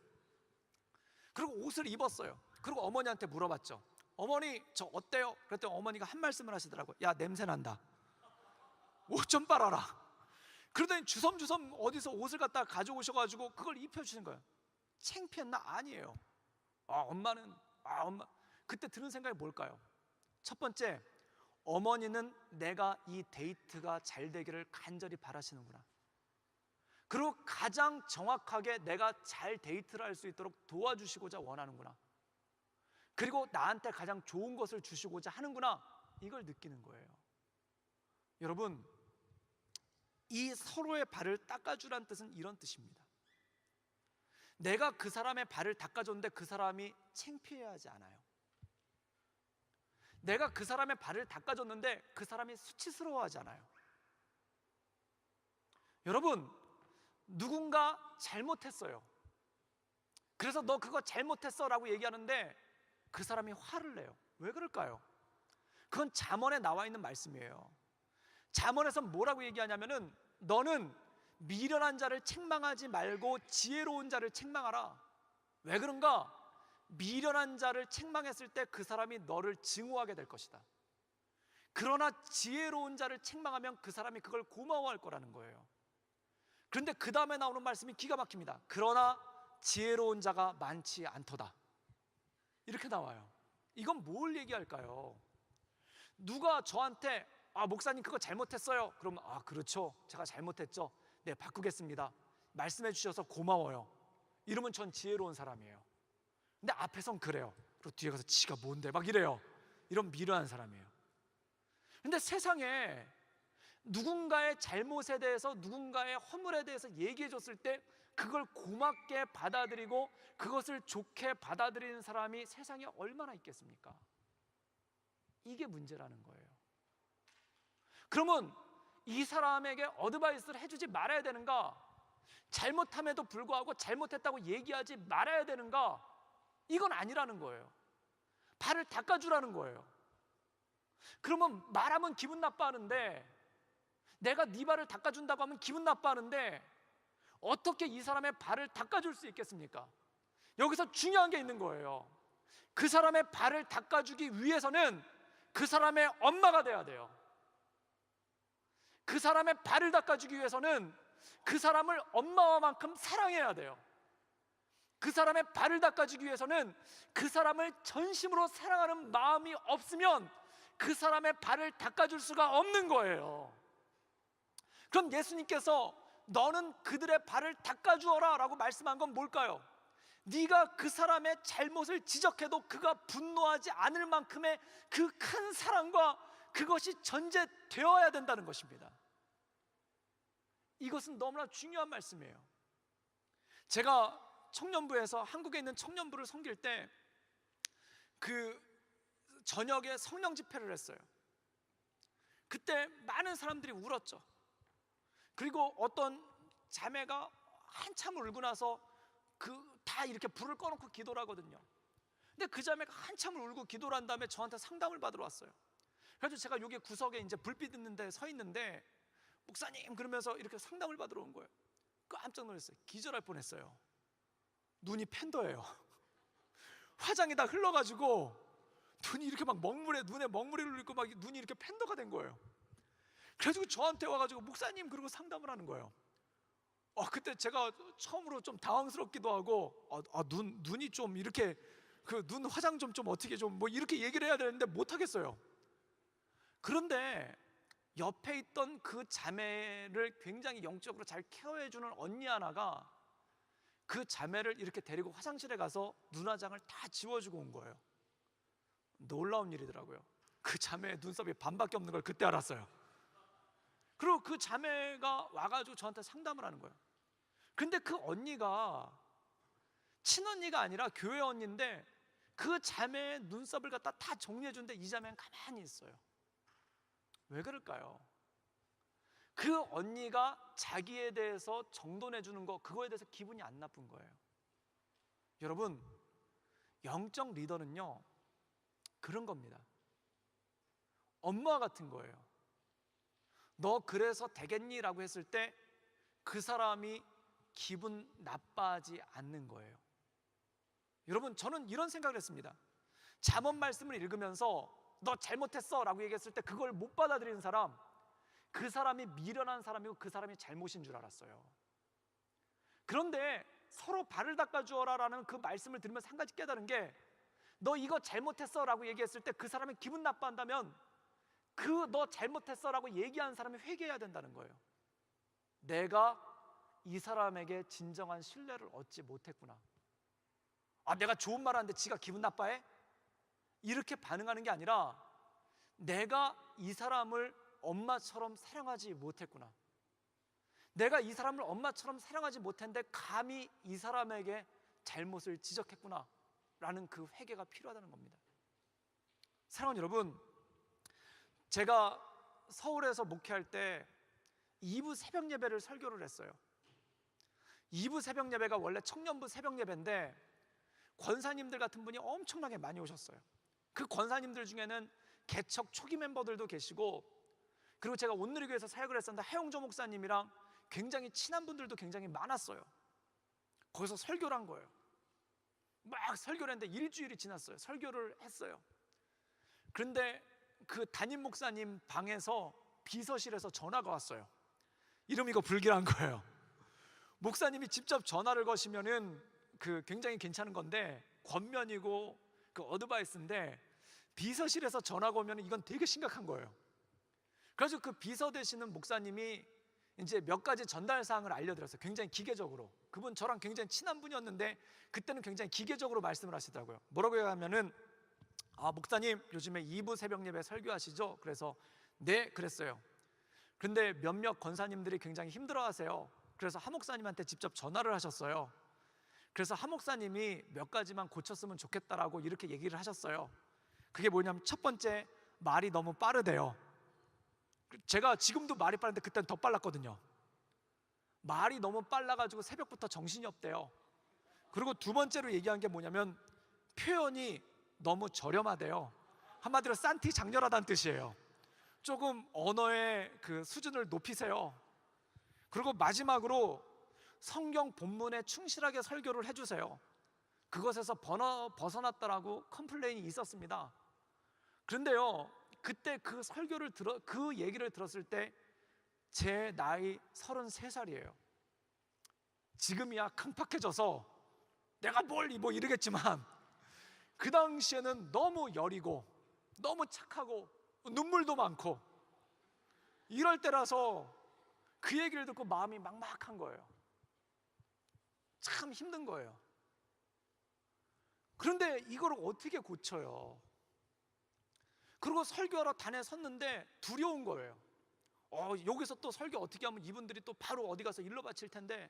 그리고 옷을 입었어요. 그리고 어머니한테 물어봤죠. 어머니 저 어때요? 그랬더니 어머니가 한 말씀을 하시더라고요. 야 냄새난다 옷 좀 빨아라. 그러더니 주섬주섬 어디서 옷을 갖다 가져오셔가지고 그걸 입혀주신 거예요. 창피했나? 아니에요. 엄마는 엄마 그때 드는 생각이 뭘까요? 첫 번째, 어머니는 내가 이 데이트가 잘 되기를 간절히 바라시는구나. 그리고 가장 정확하게 내가 잘 데이트를 할 수 있도록 도와주시고자 원하는구나. 그리고 나한테 가장 좋은 것을 주시고자 하는구나. 이걸 느끼는 거예요. 여러분 이 서로의 발을 닦아주란 뜻은 이런 뜻입니다. 내가 그 사람의 발을 닦아줬는데 그 사람이 창피해하지 않아요. 내가 그 사람의 발을 닦아줬는데 그 사람이 수치스러워하지 않아요. 여러분 누군가 잘못했어요. 그래서 너 그거 잘못했어 라고 얘기하는데 그 사람이 화를 내요. 왜 그럴까요? 그건 잠언에 나와 있는 말씀이에요. 잠언에서 뭐라고 얘기하냐면은 너는 미련한 자를 책망하지 말고 지혜로운 자를 책망하라. 왜 그런가? 미련한 자를 책망했을 때 그 사람이 너를 증오하게 될 것이다. 그러나 지혜로운 자를 책망하면 그 사람이 그걸 고마워할 거라는 거예요. 그런데 그 다음에 나오는 말씀이 기가 막힙니다. 그러나 지혜로운 자가 많지 않도다. 이렇게 나와요. 이건 뭘 얘기할까요? 누가 저한테 목사님 그거 잘못했어요. 그러면 그렇죠. 제가 잘못했죠. 네 바꾸겠습니다. 말씀해 주셔서 고마워요. 이러면 전 지혜로운 사람이에요. 근데 앞에선 그래요. 그리고 뒤에 가서 지가 뭔데 막 이래요. 이런 미련한 사람이에요. 근데 세상에 누군가의 잘못에 대해서 누군가의 허물에 대해서 얘기해 줬을 때 그걸 고맙게 받아들이고 그것을 좋게 받아들이는 사람이 세상에 얼마나 있겠습니까? 이게 문제라는 거예요. 그러면 이 사람에게 어드바이스를 해주지 말아야 되는가? 잘못함에도 불구하고 잘못했다고 얘기하지 말아야 되는가? 이건 아니라는 거예요. 발을 닦아주라는 거예요. 그러면 말하면 기분 나빠하는데 내가 네 발을 닦아준다고 하면 기분 나빠하는데 어떻게 이 사람의 발을 닦아줄 수 있겠습니까? 여기서 중요한 게 있는 거예요. 그 사람의 발을 닦아주기 위해서는 그 사람의 엄마가 돼야 돼요. 그 사람의 발을 닦아주기 위해서는 그 사람을 엄마와만큼 사랑해야 돼요. 그 사람의 발을 닦아주기 위해서는 그 사람을 전심으로 사랑하는 마음이 없으면 그 사람의 발을 닦아줄 수가 없는 거예요. 그럼 예수님께서 너는 그들의 발을 닦아주어라 라고 말씀한 건 뭘까요? 네가 그 사람의 잘못을 지적해도 그가 분노하지 않을 만큼의 그 큰 사랑과 그것이 전제되어야 된다는 것입니다. 이것은 너무나 중요한 말씀이에요. 제가 청년부에서 한국에 있는 청년부를 섬길 때 그 저녁에 성령 집회를 했어요. 그때 많은 사람들이 울었죠. 그리고 어떤 자매가 한참 울고 나서 다 이렇게 불을 꺼놓고 기도를 하거든요. 근데 그 자매가 한참을 울고 기도를 한 다음에 저한테 상담을 받으러 왔어요. 그래서 제가 여기 구석에 이제 불빛 있는 데 서 있는데, 목사님 그러면서 이렇게 상담을 받으러 온 거예요. 깜짝 놀랐어요. 기절할 뻔했어요. 눈이 팬더예요. 화장이 다 흘러가지고 눈이 이렇게 막 눈에 먹물이 흘리고 막 눈이 이렇게 팬더가 된 거예요. 그래가지고 저한테 와가지고 목사님 그러고 상담을 하는 거예요. 그때 제가 처음으로 좀 당황스럽기도 하고, 눈이 좀 이렇게 눈 화장 좀 어떻게 좀 뭐 이렇게 얘기를 해야 되는데 못 하겠어요. 그런데 옆에 있던 그 자매를 굉장히 영적으로 잘 케어해주는 언니 하나가 그 자매를 이렇게 데리고 화장실에 가서 눈화장을 다 지워주고 온 거예요. 놀라운 일이더라고요. 그 자매의 눈썹이 반밖에 없는 걸 그때 알았어요. 그리고 그 자매가 와가지고 저한테 상담을 하는 거예요. 근데 그 언니가 친언니가 아니라 교회 언니인데 그 자매의 눈썹을 갖다 다 정리해 주는데 이 자매는 가만히 있어요. 왜 그럴까요? 그 언니가 자기에 대해서 정돈해 주는 거, 그거에 대해서 기분이 안 나쁜 거예요. 여러분, 영적 리더는요 그런 겁니다. 엄마와 같은 거예요. 너 그래서 되겠니? 라고 했을 때 그 사람이 기분 나빠하지 않는 거예요. 여러분, 저는 이런 생각을 했습니다. 잠언 말씀을 읽으면서 너 잘못했어 라고 얘기했을 때 그걸 못 받아들이는 사람, 그 사람이 미련한 사람이고 그 사람이 잘못인 줄 알았어요. 그런데 서로 발을 닦아주어라 라는 그 말씀을 들으면서 한 가지 깨달은 게, 너 이거 잘못했어 라고 얘기했을 때 그 사람이 기분 나빠한다면 그 너 잘못했어 라고 얘기한 사람이 회개해야 된다는 거예요. 내가 이 사람에게 진정한 신뢰를 얻지 못했구나. 내가 좋은 말 하는데 지가 기분 나빠해? 이렇게 반응하는 게 아니라, 내가 이 사람을 엄마처럼 사랑하지 못했구나. 내가 이 사람을 엄마처럼 사랑하지 못했는데 감히 이 사람에게 잘못을 지적했구나 라는 그 회개가 필요하다는 겁니다. 사랑하는 여러분, 제가 서울에서 목회할 때 2부 새벽 예배를 설교를 했어요. 2부 새벽 예배가 원래 청년부 새벽 예배인데 권사님들 같은 분이 엄청나게 많이 오셨어요. 그 권사님들 중에는 개척 초기 멤버들도 계시고, 그리고 제가 온누리교회에서 사역을 했었는데 하용조 목사님이랑 굉장히 친한 분들도 굉장히 많았어요. 거기서 설교를 한 거예요. 막 설교를 했는데 일주일이 지났어요. 설교를 했어요. 그런데 그 담임 목사님 방에서 비서실에서 전화가 왔어요. 이름 이거 불길한 거예요. 목사님이 직접 전화를 거시면은 굉장히 괜찮은 건데, 권면이고 어드바이스인데 비서실에서 전화가 오면 이건 되게 심각한 거예요. 그래서 그 비서 되시는 목사님이 이제 몇 가지 전달 사항을 알려드렸어요. 굉장히 기계적으로. 그분 저랑 굉장히 친한 분이었는데 그때는 굉장히 기계적으로 말씀을 하시더라고요. 뭐라고 하냐면은, 목사님 요즘에 2부 새벽 예배 설교하시죠? 그래서 네, 그랬어요. 근데 몇몇 권사님들이 굉장히 힘들어하세요. 그래서 하 목사님한테 직접 전화를 하셨어요. 그래서 하 목사님이 몇 가지만 고쳤으면 좋겠다라고 이렇게 얘기를 하셨어요. 그게 뭐냐면, 첫 번째, 말이 너무 빠르대요. 제가 지금도 말이 빠른데 그때는 더 빨랐거든요. 말이 너무 빨라가지고 새벽부터 정신이 없대요. 그리고 두 번째로 얘기한 게 뭐냐면, 표현이 너무 저렴하대요. 한마디로 싼티 장렬하다는 뜻이에요. 조금 언어의 수준을 높이세요. 그리고 마지막으로 성경 본문에 충실하게 설교를 해주세요. 그것에서 벗어났다라고 컴플레인이 있었습니다. 그런데요, 그때 그 얘기를 들었을 때 제 나이 33살이에요. 지금이야 캉팍해져서 내가 뭐 이러겠지만, 그 당시에는 너무 여리고 너무 착하고 눈물도 많고 이럴 때라서 그 얘기를 듣고 마음이 막막한 거예요. 참 힘든 거예요. 그런데 이걸 어떻게 고쳐요? 그리고 설교하러 단에 섰는데 두려운 거예요. 여기서 또 설교 어떻게 하면 이분들이 또 바로 어디 가서 일러 바칠 텐데,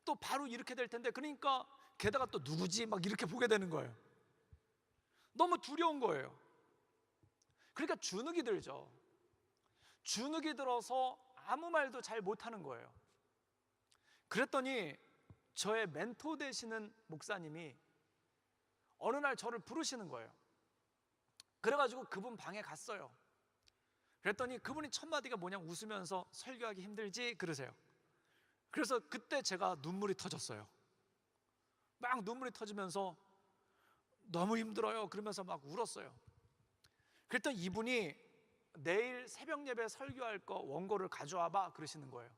또 바로 이렇게 될 텐데, 그러니까 게다가 또 누구지? 막 이렇게 보게 되는 거예요. 너무 두려운 거예요. 그러니까 주눅이 들죠. 주눅이 들어서 아무 말도 잘 못하는 거예요. 그랬더니 저의 멘토 되시는 목사님이 어느 날 저를 부르시는 거예요. 그래가지고 그분 방에 갔어요. 그랬더니 그분이 첫 마디가 뭐냐면 웃으면서 설교하기 힘들지? 그러세요. 그래서 그때 제가 눈물이 터졌어요. 막 눈물이 터지면서 너무 힘들어요 그러면서 막 울었어요. 그랬더니 이분이 내일 새벽 예배 설교할 거 원고를 가져와봐 그러시는 거예요.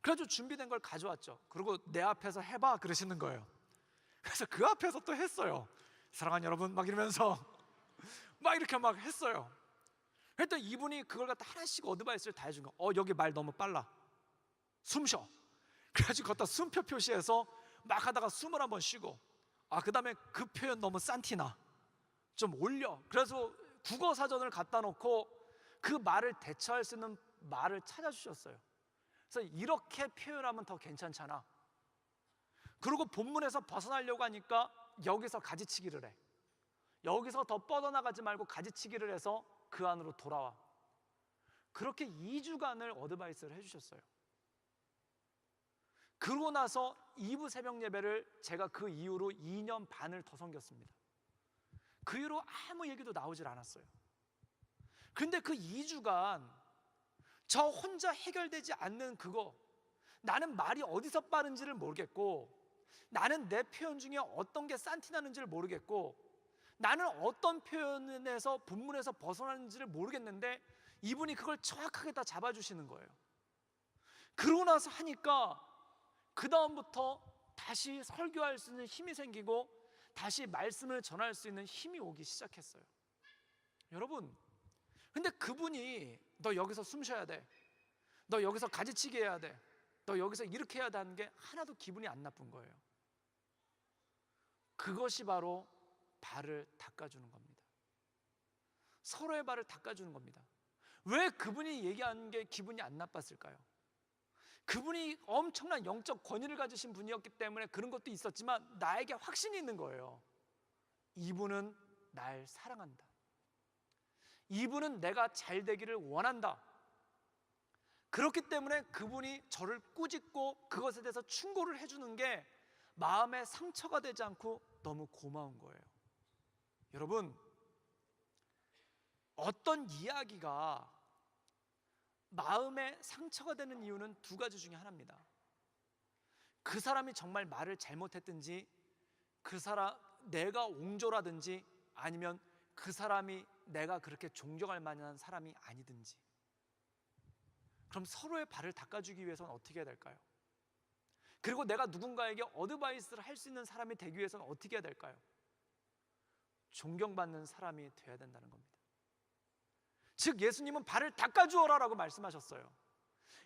그래가지고 준비된 걸 가져왔죠. 그리고 내 앞에서 해봐 그러시는 거예요. 그래서 그 앞에서 또 했어요. 사랑하는 여러분 막 이러면서 막 이렇게 막 했어요. 그랬더니 이분이 그걸 갖다 하나씩 어드바이스를 다 해준 거예요. 여기 말 너무 빨라, 숨 쉬어. 그래가지고 걷다 숨표 표시해서 막 하다가 숨을 한번 쉬고, 그 다음에 그 표현 너무 싼티나 좀 올려. 그래서 국어 사전을 갖다 놓고 그 말을 대처할 수 있는 말을 찾아주셨어요. 그래서 이렇게 표현하면 더 괜찮잖아. 그리고 본문에서 벗어나려고 하니까 여기서 가지치기를 해. 여기서 더 뻗어나가지 말고 가지치기를 해서 그 안으로 돌아와. 그렇게 2주간을 어드바이스를 해주셨어요. 그러고 나서 2부 새벽 예배를 제가 그 이후로 2년 반을 더 섬겼습니다. 그 이후로 아무 얘기도 나오질 않았어요. 근데 그 2주간 저 혼자 해결되지 않는 그거, 나는 말이 어디서 빠른지를 모르겠고, 나는 내 표현 중에 어떤 게 싼티나는지를 모르겠고, 나는 어떤 표현에서 본문에서 벗어나는지를 모르겠는데 이분이 그걸 정확하게 다 잡아주시는 거예요. 그러고 나서 하니까 그 다음부터 다시 설교할 수 있는 힘이 생기고 다시 말씀을 전할 수 있는 힘이 오기 시작했어요. 여러분, 근데 그분이 너 여기서 숨 쉬어야 돼, 너 여기서 가지치기 해야 돼, 너 여기서 이렇게 해야 돼 하는 게 하나도 기분이 안 나쁜 거예요. 그것이 바로 발을 닦아주는 겁니다. 서로의 발을 닦아주는 겁니다. 왜 그분이 얘기하는 게 기분이 안 나빴을까요? 그분이 엄청난 영적 권위를 가지신 분이었기 때문에 그런 것도 있었지만 나에게 확신이 있는 거예요. 이분은 날 사랑한다. 이분은 내가 잘 되기를 원한다. 그렇기 때문에 그분이 저를 꾸짖고 그것에 대해서 충고를 해주는 게 마음에 상처가 되지 않고 너무 고마운 거예요. 여러분, 어떤 이야기가 마음에 상처가 되는 이유는 두 가지 중에 하나입니다. 그 사람이 정말 말을 잘못했든지, 내가 옹졸하든지, 아니면 그 사람이 내가 그렇게 존경할 만한 사람이 아니든지. 그럼 서로의 발을 닦아주기 위해서는 어떻게 해야 될까요? 그리고 내가 누군가에게 어드바이스를 할 수 있는 사람이 되기 위해서는 어떻게 해야 될까요? 존경받는 사람이 되어야 된다는 겁니다. 즉 예수님은 발을 닦아주어라 라고 말씀하셨어요.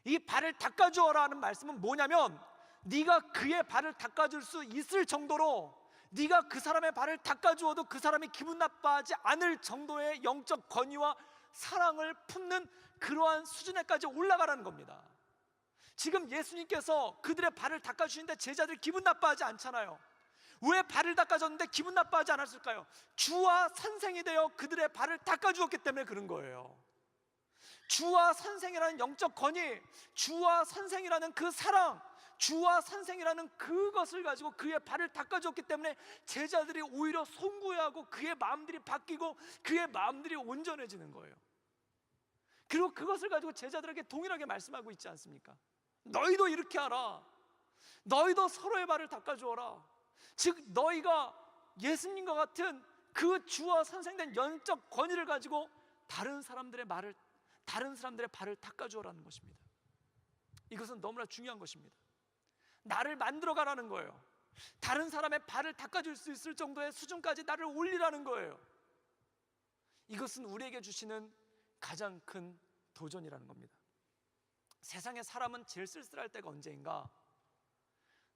이 발을 닦아주어라 하는 말씀은 뭐냐면, 네가 그의 발을 닦아줄 수 있을 정도로, 네가 그 사람의 발을 닦아주어도 그 사람이 기분 나빠하지 않을 정도의 영적 권위와 사랑을 품는 그러한 수준에까지 올라가라는 겁니다. 지금 예수님께서 그들의 발을 닦아주시는데 제자들 기분 나빠하지 않잖아요. 왜 발을 닦아줬는데 기분 나빠하지 않았을까요? 주와 선생이 되어 그들의 발을 닦아주었기 때문에 그런 거예요. 주와 선생이라는 영적 권위, 주와 선생이라는 그 사랑, 주와 선생이라는 그것을 가지고 그의 발을 닦아줬기 때문에 제자들이 오히려 송구해하고 그의 마음들이 바뀌고 그의 마음들이 온전해지는 거예요. 그리고 그것을 가지고 제자들에게 동일하게 말씀하고 있지 않습니까? 너희도 이렇게 하라. 너희도 서로의 발을 닦아주어라. 즉 너희가 예수님과 같은 그 주와 선생된 영적 권위를 가지고 다른 사람들의 발을 닦아주어라는 것입니다. 이것은 너무나 중요한 것입니다. 나를 만들어 가라는 거예요. 다른 사람의 발을 닦아줄 수 있을 정도의 수준까지 나를 올리라는 거예요. 이것은 우리에게 주시는 가장 큰 도전이라는 겁니다. 세상에 사람은 제일 쓸쓸할 때가 언제인가?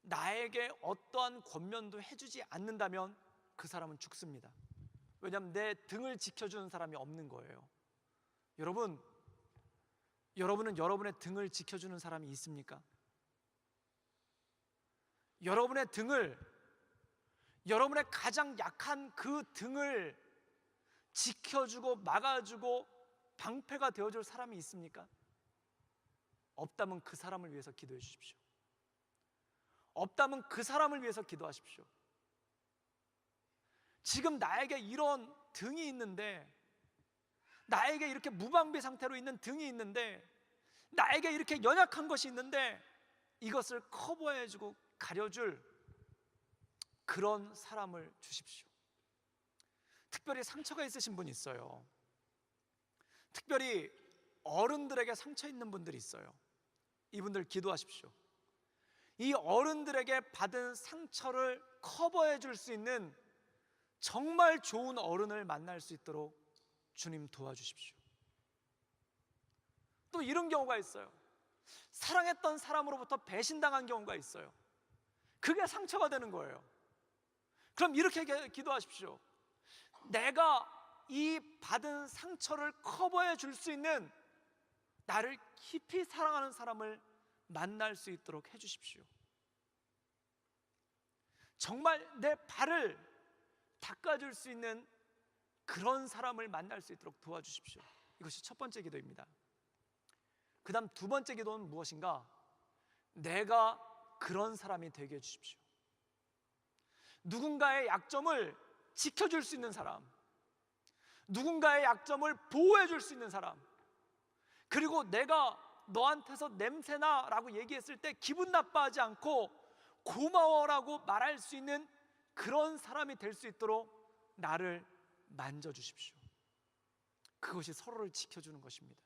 나에게 어떠한 권면도 해주지 않는다면 그 사람은 죽습니다. 왜냐하면 내 등을 지켜주는 사람이 없는 거예요. 여러분은 여러분의 등을 지켜주는 사람이 있습니까? 여러분의 등을, 여러분의 가장 약한 그 등을 지켜주고 막아주고 방패가 되어줄 사람이 있습니까? 없다면 그 사람을 위해서 기도해 주십시오. 없다면 그 사람을 위해서 기도하십시오. 지금 나에게 이런 등이 있는데, 나에게 이렇게 무방비 상태로 있는 등이 있는데, 나에게 이렇게 연약한 것이 있는데, 이것을 커버해주고 가려줄 그런 사람을 주십시오. 특별히 상처가 있으신 분이 있어요. 특별히 어른들에게 상처 있는 분들이 있어요. 이분들 기도하십시오. 이 어른들에게 받은 상처를 커버해 줄 수 있는 정말 좋은 어른을 만날 수 있도록 주님 도와주십시오. 또 이런 경우가 있어요. 사랑했던 사람으로부터 배신당한 경우가 있어요. 그게 상처가 되는 거예요. 그럼 이렇게 기도하십시오. 내가 이 받은 상처를 커버해 줄 수 있는, 나를 깊이 사랑하는 사람을 만날 수 있도록 해주십시오. 정말 내 발을 닦아줄 수 있는 그런 사람을 만날 수 있도록 도와주십시오. 이것이 첫 번째 기도입니다. 그 다음 두 번째 기도는 무엇인가? 내가 그런 사람이 되게 해주십시오. 누군가의 약점을 지켜줄 수 있는 사람, 누군가의 약점을 보호해 줄 수 있는 사람, 그리고 내가 너한테서 냄새나 라고 얘기했을 때 기분 나빠하지 않고 고마워라고 말할 수 있는 그런 사람이 될 수 있도록 나를 만져주십시오. 그것이 서로를 지켜주는 것입니다.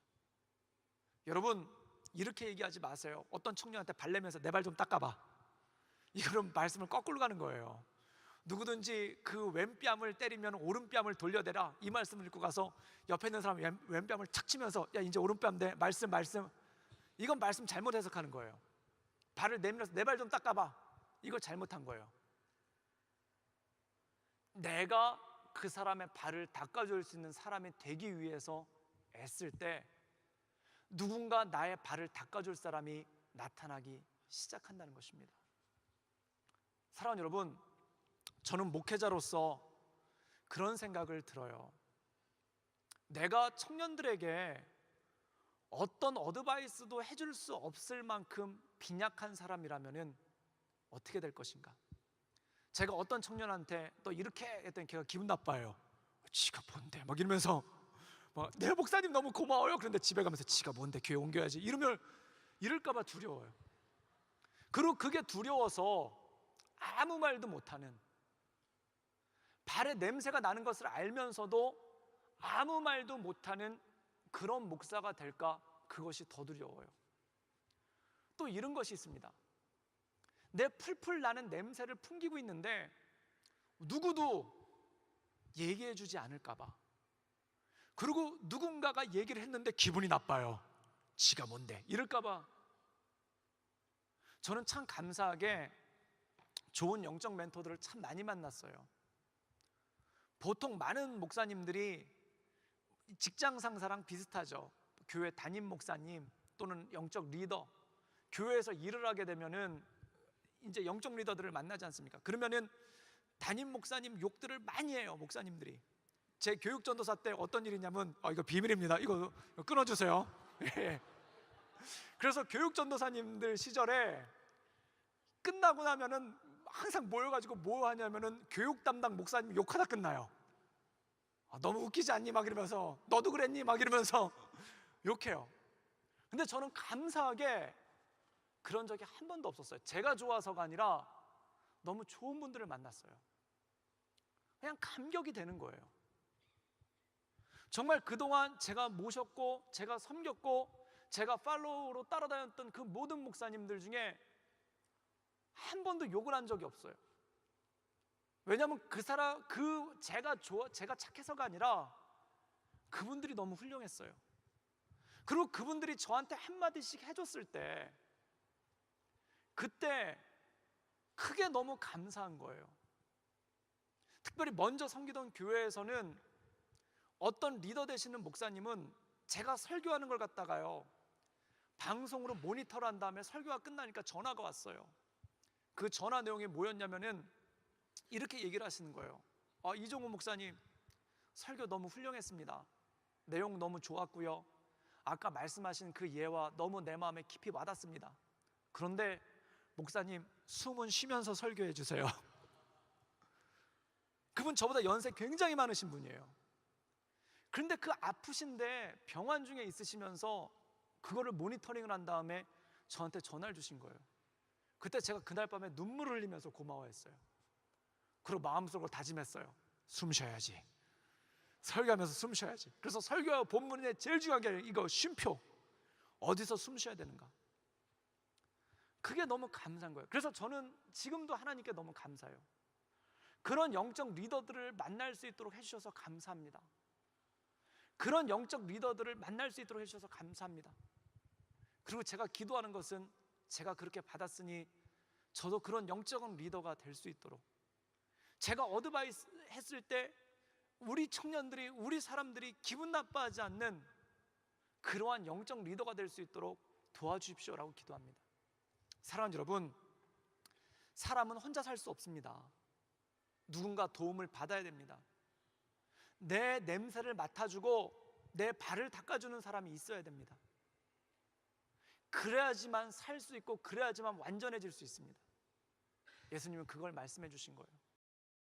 여러분, 이렇게 얘기하지 마세요. 어떤 청년한테 발레면서 내 발 좀 닦아봐, 이거는 말씀을 거꾸로 가는 거예요. 누구든지 그 왼뺨을 때리면 오른뺨을 돌려대라, 이 말씀을 읽고 가서 옆에 있는 사람 왼뺨을 착 치면서 야 이제 오른뺨 대 말씀, 이건 말씀 잘못 해석하는 거예요. 발을 내밀어서 내 발 좀 닦아봐, 이거 잘못한 거예요. 내가 그 사람의 발을 닦아줄 수 있는 사람이 되기 위해서 애쓸 때 누군가 나의 발을 닦아줄 사람이 나타나기 시작한다는 것입니다. 사랑하는 여러분, 저는 목회자로서 그런 생각을 들어요. 내가 청년들에게 어떤 어드바이스도 해줄 수 없을 만큼 빈약한 사람이라면 어떻게 될 것인가? 제가 어떤 청년한테 또 이렇게 했더니 걔가 기분 나빠요. 지가 뭔데 막 이러면서 내 목사님 너무 고마워요. 그런데 집에 가면서 지가 뭔데 교회 옮겨야지 이러면, 이럴까 봐 두려워요. 그리고 그게 두려워서 아무 말도 못하는, 발에 냄새가 나는 것을 알면서도 아무 말도 못하는 그런 목사가 될까, 그것이 더 두려워요. 또 이런 것이 있습니다. 내 풀풀 나는 냄새를 풍기고 있는데 누구도 얘기해 주지 않을까 봐, 그리고 누군가가 얘기를 했는데 기분이 나빠요. 지가 뭔데 이럴까 봐. 저는 참 감사하게 좋은 영적 멘토들을 참 많이 만났어요. 보통 많은 목사님들이 직장 상사랑 비슷하죠. 교회 담임 목사님 또는 영적 리더, 교회에서 일을 하게 되면은 이제 영적 리더들을 만나지 않습니까? 그러면은 담임 목사님 욕들을 많이 해요. 목사님들이. 제 교육 전도사 때 어떤 일이 있냐면, 이거 비밀입니다. 이거 끊어주세요. 그래서 교육 전도사님들 시절에 끝나고 나면은 항상 모여가지고 뭐 하냐면은 교육 담당 목사님 욕하다 끝나요. 너무 웃기지 않니? 막 이러면서, 너도 그랬니? 막 이러면서 욕해요. 근데 저는 감사하게 그런 적이 한 번도 없었어요. 제가 좋아서가 아니라 너무 좋은 분들을 만났어요. 그냥 감격이 되는 거예요. 정말 그동안 제가 모셨고 제가 섬겼고 제가 팔로우로 따라다녔던 그 모든 목사님들 중에 한 번도 욕을 한 적이 없어요. 왜냐하면 제가 착해서가 아니라 그분들이 너무 훌륭했어요. 그리고 그분들이 저한테 한마디씩 해줬을 때 그때 크게 너무 감사한 거예요. 특별히 먼저 섬기던 교회에서는 어떤 리더 되시는 목사님은 제가 설교하는 걸 갖다가요, 방송으로 모니터를 한 다음에 설교가 끝나니까 전화가 왔어요. 그 전화 내용이 뭐였냐면은 이렇게 얘기를 하시는 거예요. 이종우 목사님 설교 너무 훌륭했습니다. 내용 너무 좋았고요. 아까 말씀하신 그 예와 너무 내 마음에 깊이 와닿습니다. 그런데 목사님, 숨은 쉬면서 설교해 주세요. 그분 저보다 연세 굉장히 많으신 분이에요. 그런데 그 아프신데 병원 중에 있으시면서 그거를 모니터링을 한 다음에 저한테 전화를 주신 거예요. 그때 제가 그날 밤에 눈물을 흘리면서 고마워했어요. 그리고 마음속으로 다짐했어요. 숨 쉬어야지. 설교하면서 숨 쉬어야지. 그래서 설교 본문에 제일 중요한 게 이거 쉼표. 어디서 숨 쉬어야 되는가. 그게 너무 감사한 거예요. 그래서 저는 지금도 하나님께 너무 감사해요. 그런 영적 리더들을 만날 수 있도록 해주셔서 감사합니다. 그런 영적 리더들을 만날 수 있도록 해주셔서 감사합니다. 그리고 제가 기도하는 것은 제가 그렇게 받았으니 저도 그런 영적 리더가 될 수 있도록, 제가 어드바이스 했을 때 우리 청년들이, 우리 사람들이 기분 나빠하지 않는 그러한 영적 리더가 될 수 있도록 도와주십시오라고 기도합니다. 사랑하는 여러분, 사람은 혼자 살 수 없습니다. 누군가 도움을 받아야 됩니다. 내 냄새를 맡아주고 내 발을 닦아주는 사람이 있어야 됩니다. 그래야지만 살 수 있고, 그래야지만 완전해질 수 있습니다. 예수님은 그걸 말씀해 주신 거예요.